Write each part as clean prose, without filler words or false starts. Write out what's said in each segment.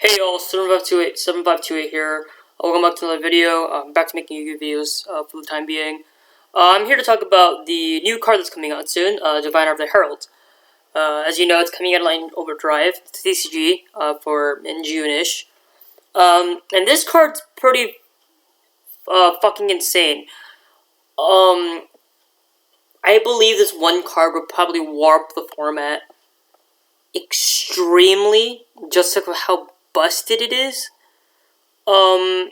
Hey y'all, 7528 here. Welcome back to another video. I'm back to making YouTube videos for the time being. I'm here to talk about the new card that's coming out soon, Diviner of the Herald. As you know, it's coming out in Overdrive, it's TCG, for in June-ish. And this card's pretty fucking insane. I believe this one card would probably warp the format extremely, just because of how busted it is. For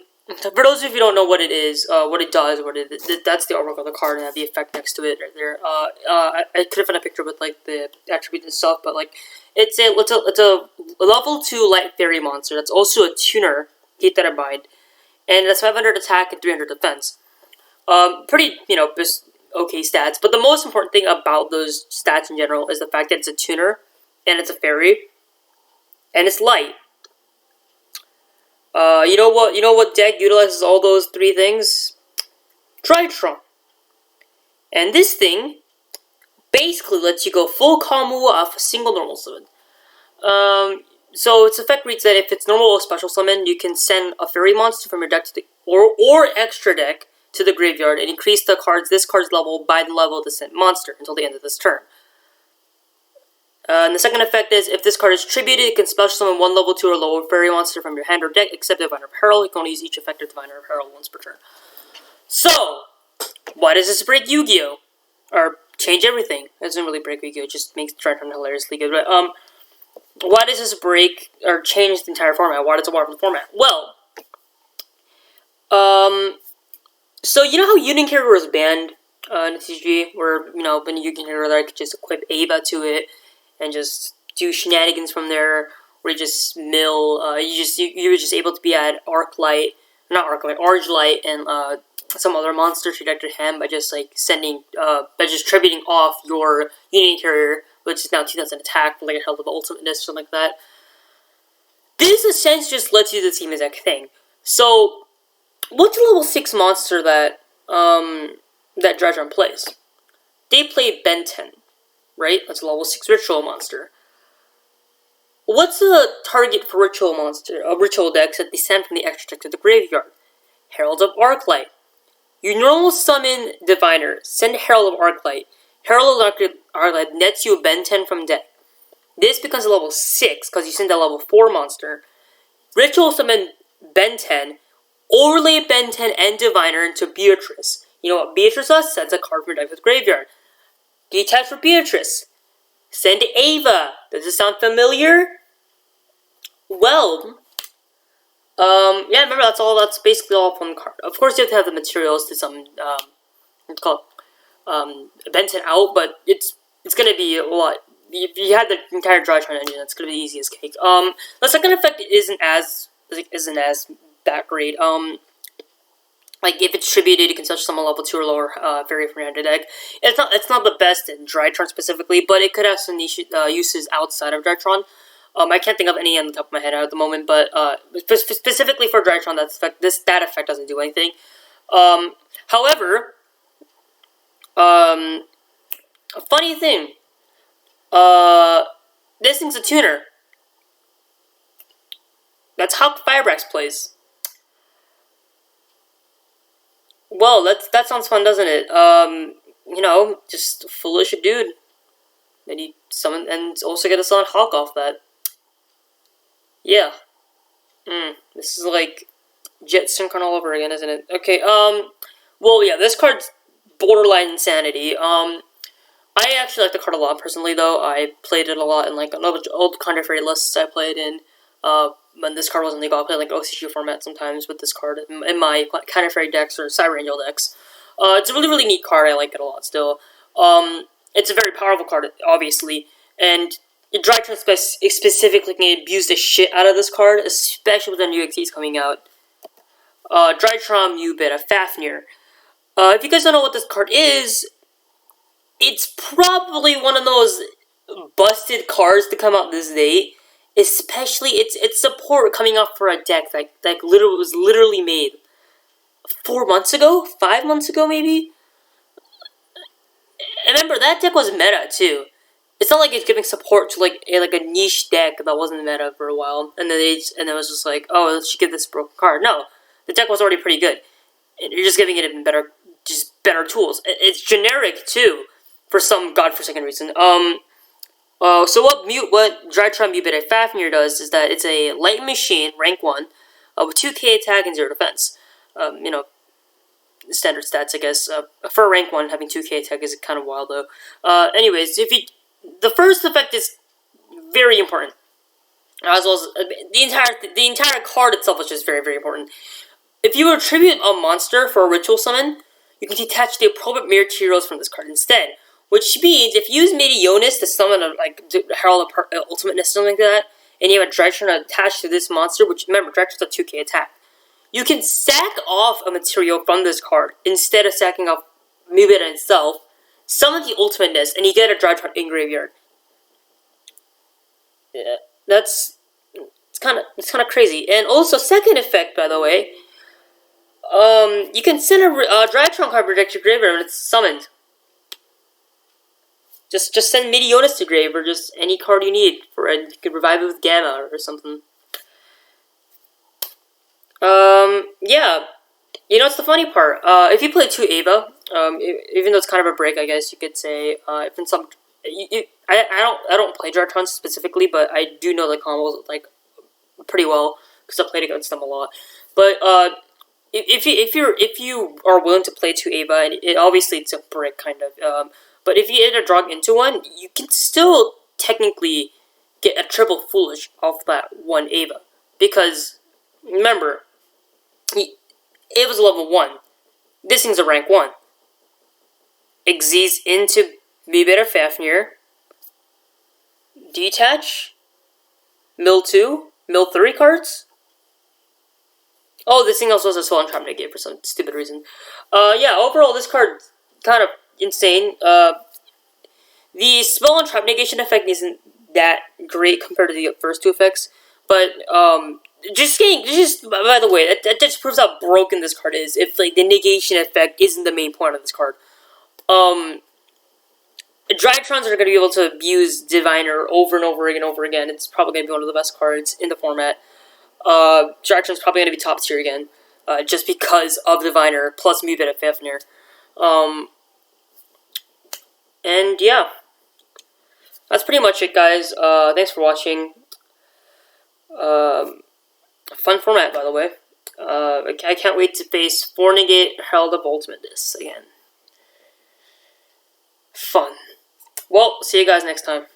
those of you who don't know what it is, what it does, that's the artwork of the card and have the effect next to it right there. I could have found a picture with like the attributes and stuff, but like it's a level 2 light fairy monster. That's also a tuner. Keep that in mind, and that's 500 attack and 300 defense. Pretty just okay stats. But the most important thing about those stats in general is the fact that it's a tuner and it's a fairy and it's light. You know what deck utilizes all those three things? Drytron. And this thing basically lets you go full combo off a single normal summon. So its effect reads that if it's normal or special summon, you can send a fairy monster from your deck to the or extra deck to the graveyard and increase this card's level by the level of the sent monster until the end of this turn. And the second effect is, if this card is tributed, it can special summon one level 2 or lower fairy monster from your hand or deck, except Diviner of Herald. You can only use each effect of Diviner of Herald once per turn. So, why does this break Yu-Gi-Oh? Or change everything? It doesn't really break Yu-Gi-Oh, it just makes Drytron hilariously good. But, why does this break, or change the entire format? Why does it warp the format? Well, so you know how Union Carrier was banned in the TCG? Where, when Union Carrier, I could just equip Ava to it, and just do shenanigans from there, where you just mill. You were just able to be at Orange Light, and some other monster to deck your hand by just like by just tributing off your Union Carrier, which is now 2,000 attack, like a hell of ultimateness, something like that. This, in a sense, just lets you do the same exact thing. So, what's a level 6 monster that Drytron plays? They play Ben 10. Right? That's a level 6 ritual monster. What's the target for ritual decks that they send from the extra deck to the graveyard? Herald of Arclight. You normal summon Diviner, send Herald of Arclight. Herald of Arclight nets you a Ben 10 from deck. This becomes a level 6 because you send a level 4 monster. Ritual summon Ben 10, overlay Ben 10 and Diviner into Beatrice. You know what Beatrice does? Sends a card from your deck to the graveyard. Detach for Beatrice. Send Ava. Does it sound familiar? Well, yeah, remember that's basically all from the card. Of course, you have to have the materials to summon, what's called, Benton out, but it's gonna be a lot. If you had the entire Drytron engine, it's gonna be easy as cake. The second effect isn't as that great. Like, if it's tributed, you can touch summon level 2 or lower fairy from your hand deck. It's not the best in Drytron specifically, but it could have some niche uses outside of Drytron. I can't think of any on the top of my head at the moment, but specifically for Drytron, that effect doesn't do anything. However, a funny thing, this thing's a tuner. That's how Firebrax plays. Well, that sounds fun, doesn't it? Just a foolish dude. And he summon, and also get a summon Hawk off that. Yeah. This is like Jet Synchron all over again, isn't it? Okay, well, yeah, this card's borderline insanity. I actually like the card a lot, personally, though. I played it a lot in, like, old Contra Fairy lists I played in, when this card wasn't legal. I played like OCG format sometimes with this card in my Contra Fairy decks or Cyber Angel decks. It's a really, really neat card. I like it a lot still. It's a very powerful card, obviously, and Drytron specifically can abuse the shit out of this card, especially with the new XTs coming out. Drytron, Beta, Fafnir. If you guys don't know what this card is, it's probably one of those busted cards to come out this date. Especially its support coming off for a deck that was literally made 4 months ago, 5 months ago maybe. And remember, that deck was meta too. it's not like it's giving support to like a niche deck that wasn't meta for a while, and then it was just like, oh, let's give this broken card. No, the deck was already pretty good. You're just giving it even better, just better tools. It's generic too, for some godforsaken reason. So what Drytron Mutated Fafnir does is that it's a light machine, rank 1, with 2k attack and 0 defense. Standard stats, I guess. For rank 1, having 2k attack is kind of wild, though. Anyways, the first effect is very important, as well as the entire card itself is just very, very important. If you attribute a monster for a ritual summon, you can detach the appropriate materials from this card instead. Which means, if you use Meteonis to summon Herald Ultimateness or something like that, and you have a Drytron attached to this monster, which, remember, Drytron's a 2k attack, you can sack off a material from this card, instead of sacking off Mubita itself, summon the Ultimateness, and you get a Drytron in graveyard. Yeah, it's kind of crazy. And also, second effect, by the way, you can send a Drytron card protect your graveyard when it's summoned. Just send Meteonis to grave, or just any card you need for it. You could revive it with Gamma or something. Yeah. You know, it's the funny part. If you play 2 Ava, even though it's kind of a break, I guess you could say, if in some, I don't play Drytrons specifically, but I do know the combos like pretty well because I played against them a lot. But if you are willing to play 2 Ava, and obviously it's a brick kind of, but if you enter a drug into one, you can still technically get a triple foolish off that one Ava. Because, remember, Ava's level 1. This thing's a rank 1. Exees into Mutated Fafnir. Detach. Mill 2. Mill 3 cards. Oh, this thing also has a Soul Entrapment negate for some stupid reason. Yeah, overall, this card kind of insane. The spell entrap negation effect isn't that great compared to the first 2 effects, but just by the way, that just proves how broken this card is. If like the negation effect isn't the main point of this card, Drytrons are going to be able to use Diviner over and over again. It's probably going to be one of the best cards in the format. Drytron's probably going to be top tier again, just because of Diviner plus Mutated Fafnir. And yeah, that's pretty much it, guys. Thanks for watching. Fun format, by the way. I can't wait to face 4-negate Herald of Ultimateness again. Fun. Well, see you guys next time.